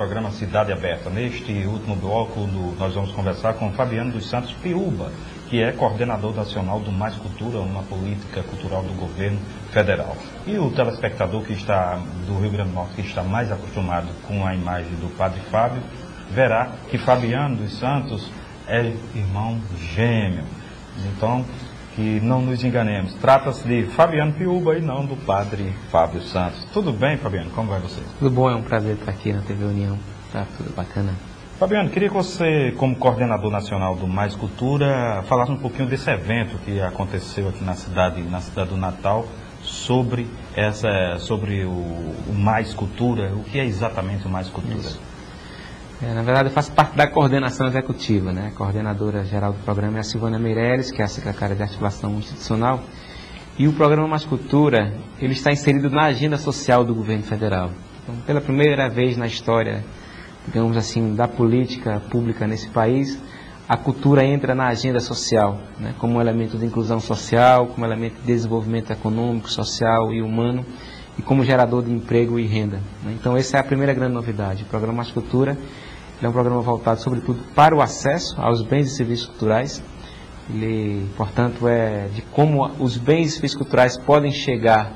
programa Cidade Aberta. Neste último bloco, nós vamos conversar com Fabiano dos Santos Piúba, que é coordenador nacional do Mais Cultura, uma política cultural do governo federal. E o telespectador que está do Rio Grande do Norte, que está mais acostumado com a imagem do Padre Fábio, verá que Fabiano dos Santos é irmão gêmeo. Então, que não nos enganemos, trata-se de Fabiano Piúba e não do Padre Fábio Santos. Tudo bem, Fabiano? Como vai você? Tudo bom, é um prazer estar aqui na TV União. Tá tudo bacana. Fabiano, queria que você, como coordenador nacional do Mais Cultura, falasse um pouquinho desse evento que aconteceu aqui na cidade do Natal, sobre o Mais Cultura. O que é exatamente o Mais Cultura? Isso. Na verdade, eu faço parte da coordenação executiva, né? A coordenadora geral do programa é a Silvana Meirelles, que é a secretária de Articulação Institucional. E o programa Mais Cultura, ele está inserido na agenda social do governo federal. Então, pela primeira vez na história, digamos assim, da política pública nesse país, a cultura entra na agenda social, né? Como um elemento de inclusão social, como elemento de desenvolvimento econômico, social e humano, e como gerador de emprego e renda, né? Então, essa é a primeira grande novidade. O programa Mais Cultura é um programa voltado, sobretudo, para o acesso aos bens e serviços culturais. Ele, portanto, é de como os bens e serviços culturais podem chegar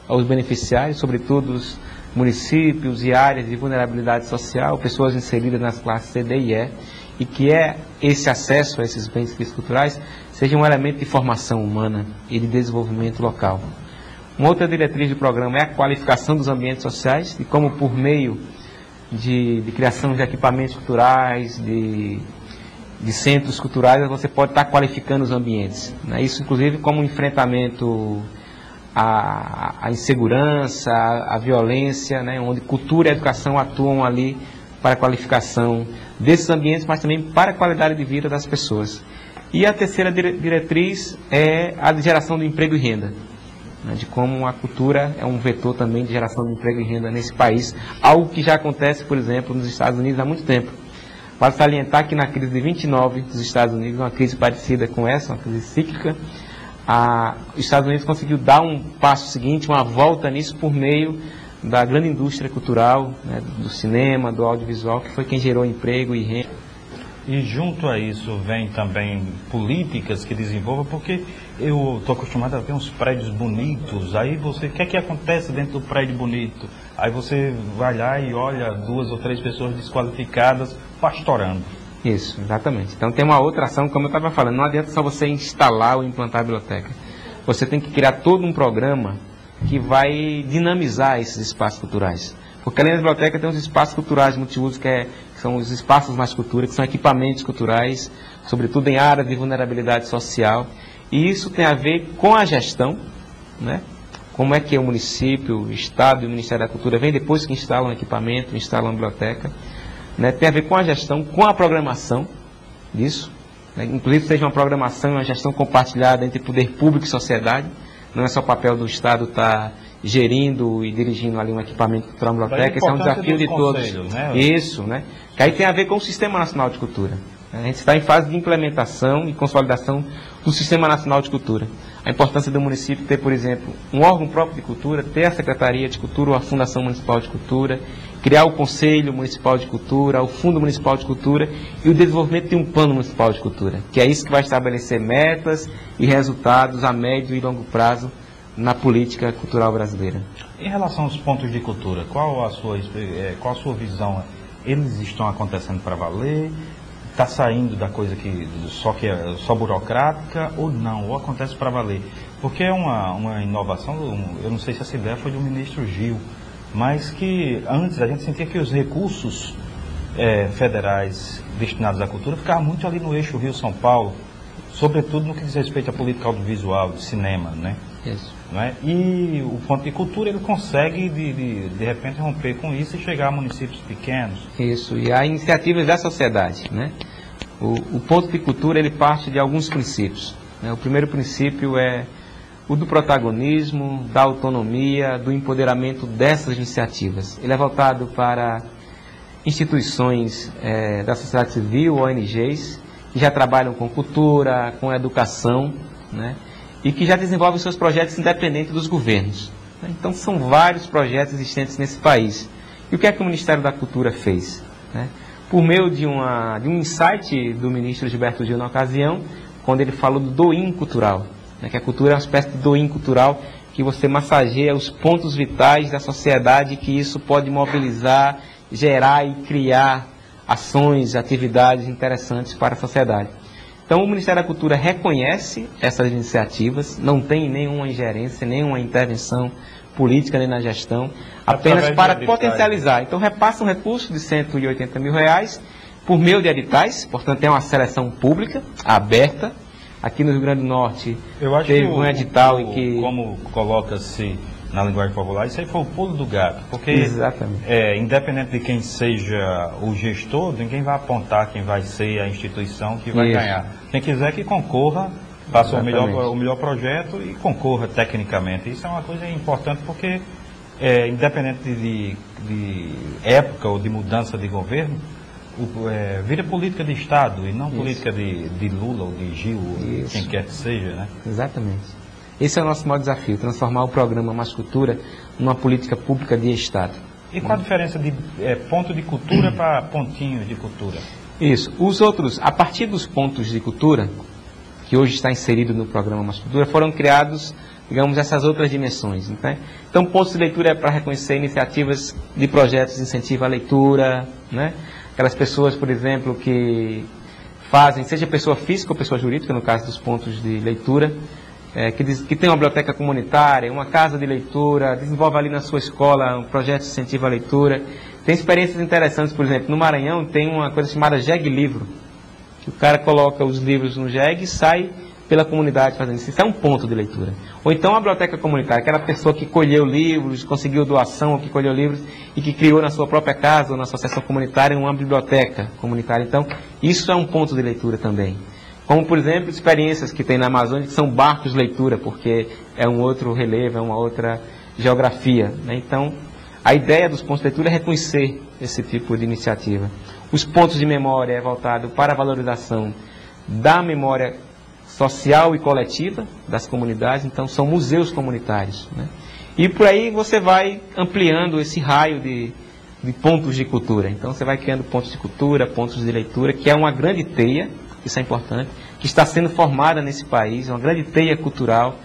aos beneficiários, sobretudo os municípios e áreas de vulnerabilidade social, pessoas inseridas nas classes C, D e E, e que esse acesso a esses bens e serviços culturais seja um elemento de formação humana e de desenvolvimento local. Uma outra diretriz do programa é a qualificação dos ambientes sociais, e como por meio de criação de equipamentos culturais, de centros culturais, você pode estar qualificando os ambientes, né? Isso, inclusive, como um enfrentamento à insegurança, à violência, né? Onde cultura e educação atuam ali para a qualificação desses ambientes, mas também para a qualidade de vida das pessoas. E a terceira diretriz é a de geração de emprego e renda, de como a cultura é um vetor também de geração de emprego e renda nesse país, algo que já acontece, por exemplo, nos Estados Unidos há muito tempo. Vale salientar que na crise de 29 dos Estados Unidos, uma crise parecida com essa, uma crise cíclica, os Estados Unidos conseguiu dar um passo seguinte, uma volta nisso por meio da grande indústria cultural, né, do cinema, do audiovisual, que foi quem gerou emprego e renda. E junto a isso vem também políticas que desenvolvam, porque eu estou acostumado a ver uns prédios bonitos, aí você, o que é que acontece dentro do prédio bonito? Aí você vai lá e olha 2 ou 3 pessoas desqualificadas pastorando. Isso, exatamente. Então tem uma outra ação, como eu estava falando, não adianta só você instalar ou implantar a biblioteca. Você tem que criar todo um programa que vai dinamizar esses espaços culturais. Porque além da biblioteca tem os espaços culturais multiuso, que são os espaços Mais Cultura, que são equipamentos culturais, sobretudo em áreas de vulnerabilidade social. E isso tem a ver com a gestão, né? Como é que o município, o Estado e o Ministério da Cultura vem depois que instalam um equipamento, instalam uma biblioteca, né? Tem a ver com a gestão, com a programação disso, né? Inclusive seja uma programação e uma gestão compartilhada entre poder público e sociedade. Não é só o papel do Estado estar gerindo e dirigindo ali um equipamento cultural, uma biblioteca, esse é um desafio de todos. Né? Isso, né? Que aí tem a ver com o Sistema Nacional de Cultura. A gente está em fase de implementação e consolidação do Sistema Nacional de Cultura. A importância do município ter, por exemplo, um órgão próprio de cultura, ter a Secretaria de Cultura ou a Fundação Municipal de Cultura, criar o Conselho Municipal de Cultura, o Fundo Municipal de Cultura e o desenvolvimento de um Plano Municipal de Cultura, que é isso que vai estabelecer metas e resultados a médio e longo prazo na política cultural brasileira. Em relação aos pontos de cultura, qual a sua visão? Eles estão acontecendo para valer? Está saindo da coisa que é só burocrática ou não? Ou acontece para valer? Porque é uma inovação, eu não sei se essa ideia foi do ministro Gil, mas que antes a gente sentia que os recursos federais destinados à cultura ficavam muito ali no eixo Rio-São Paulo, sobretudo no que diz respeito à política audiovisual, de cinema, né? Isso. Não é? E o ponto de cultura, ele consegue, de repente, romper com isso e chegar a municípios pequenos. Isso, e há iniciativas da sociedade, né? O ponto de cultura, ele parte de alguns princípios, né? O primeiro princípio é o do protagonismo, da autonomia, do empoderamento dessas iniciativas. Ele é voltado para instituições da sociedade civil, ONGs, que já trabalham com cultura, com educação, né? E que já desenvolvem seus projetos independentes dos governos. Então, são vários projetos existentes nesse país. E o que é que o Ministério da Cultura fez? Né? Por meio de um insight do ministro Gilberto Gil na ocasião, quando ele falou do do-in cultural, né? Que a cultura é uma espécie de do-in cultural, que você massageia os pontos vitais da sociedade, que isso pode mobilizar, gerar e criar ações, atividades interessantes para a sociedade. Então o Ministério da Cultura reconhece essas iniciativas, não tem nenhuma ingerência, nenhuma intervenção política nem na gestão, apenas para potencializar. Então repassa um recurso de R$180 mil por meio de editais, portanto é uma seleção pública, aberta. Aqui no Rio Grande do Norte teve um edital em que... Como coloca-se na linguagem popular, isso aí foi o pulo do gato, porque exatamente. Independente de quem seja o gestor, ninguém vai apontar quem vai ser a instituição que vai ganhar. Quem quiser que concorra, faça o melhor projeto e concorra tecnicamente. Isso é uma coisa importante porque, independente de época ou de mudança de governo, vira política de Estado e não política de Lula ou de Gil, ou quem quer que seja, né? Exatamente. Esse é o nosso maior desafio, transformar o programa Mais Cultura numa política pública de Estado. E qual a diferença de ponto de cultura para pontinho de cultura? Isso. Os outros, a partir dos pontos de cultura, que hoje está inserido no programa Mais Cultura, foram criados, digamos, essas outras dimensões. Né? Então, pontos de leitura é para reconhecer iniciativas de projetos de incentivo à leitura, né? Aquelas pessoas, por exemplo, que fazem, seja pessoa física ou pessoa jurídica, no caso dos pontos de leitura, que tem uma biblioteca comunitária, uma casa de leitura, desenvolve ali na sua escola um projeto de incentivo à leitura. Tem experiências interessantes, por exemplo, no Maranhão tem uma coisa chamada jegue livro, que o cara coloca os livros no jegue e sai pela comunidade fazendo isso. Isso é um ponto de leitura. Ou então a biblioteca comunitária, aquela pessoa que colheu livros, conseguiu doação, ou que colheu livros e que criou na sua própria casa ou na associação comunitária uma biblioteca comunitária. Então, isso é um ponto de leitura também. Como, por exemplo, experiências que tem na Amazônia, que são barcos de leitura, porque é um outro relevo, é uma outra geografia. Né? Então, a ideia dos pontos de leitura é reconhecer esse tipo de iniciativa. Os pontos de memória é voltado para a valorização da memória social e coletiva das comunidades, então são museus comunitários. Né? E por aí você vai ampliando esse raio de pontos de cultura. Então você vai criando pontos de cultura, pontos de leitura, que é uma grande teia, isso é importante, que está sendo formada nesse país, uma grande teia cultural,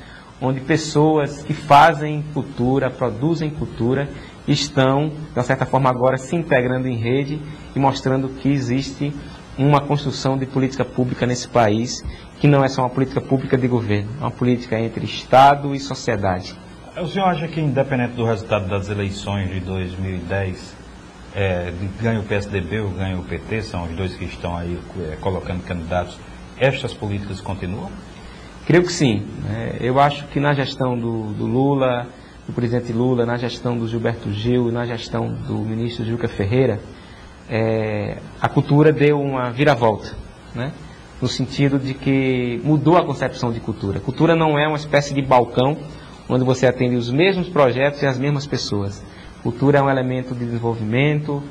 onde pessoas que fazem cultura, produzem cultura, estão, de uma certa forma, agora se integrando em rede e mostrando que existe uma construção de política pública nesse país, que não é só uma política pública de governo, é uma política entre Estado e sociedade. O senhor acha que, independente do resultado das eleições de 2010, ganha o PSDB ou ganha o PT, são os dois que estão aí colocando candidatos, estas políticas continuam? Creio que sim. Eu acho que na gestão do Lula, do presidente Lula, na gestão do Gilberto Gil, na gestão do ministro Juca Ferreira, a cultura deu uma viravolta, né? No sentido de que mudou a concepção de cultura. Cultura não é uma espécie de balcão onde você atende os mesmos projetos e as mesmas pessoas. Cultura é um elemento de desenvolvimento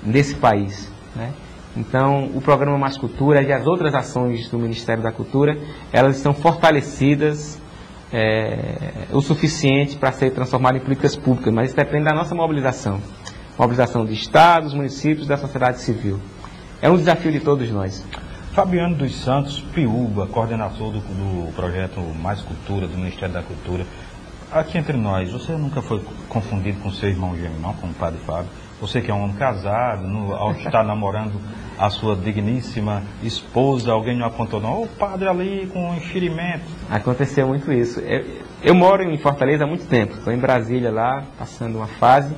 nesse país, né? Então, o programa Mais Cultura e as outras ações do Ministério da Cultura, elas estão fortalecidas o suficiente para ser transformadas em políticas públicas, mas isso depende da nossa mobilização. Mobilização de estados, municípios, da sociedade civil. É um desafio de todos nós. Fabiano dos Santos Piúba, coordenador do projeto Mais Cultura, do Ministério da Cultura. Aqui entre nós, você nunca foi confundido com seu irmão gêmeo, não? Com o padre Fábio? Você que é um homem casado, ao estar namorando a sua digníssima esposa, alguém não apontou, não? O padre ali com enxerimento. Aconteceu muito isso. Eu moro em Fortaleza há muito tempo. Estou em Brasília lá, passando uma fase.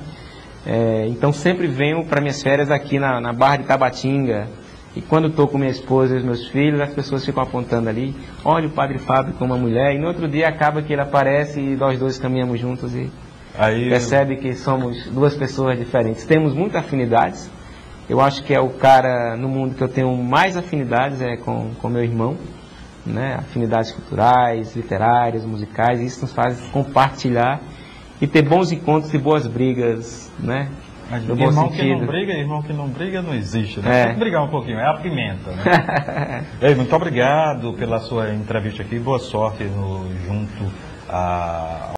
Então sempre venho para minhas férias aqui na Barra de Tabatinga. E quando estou com minha esposa e os meus filhos, as pessoas ficam apontando ali, olha o padre Fábio com uma mulher, e no outro dia acaba que ele aparece e nós dois caminhamos juntos e aí percebe que somos duas pessoas diferentes. Temos muitas afinidades. Eu acho que é o cara no mundo que eu tenho mais afinidades com meu irmão, né? Afinidades culturais, literárias, musicais, e isso nos faz compartilhar e ter bons encontros e boas brigas, né? Mas irmão que não briga não existe, né? Tem que brigar um pouquinho, é a pimenta, né? Ei, muito obrigado pela sua entrevista aqui, boa sorte junto a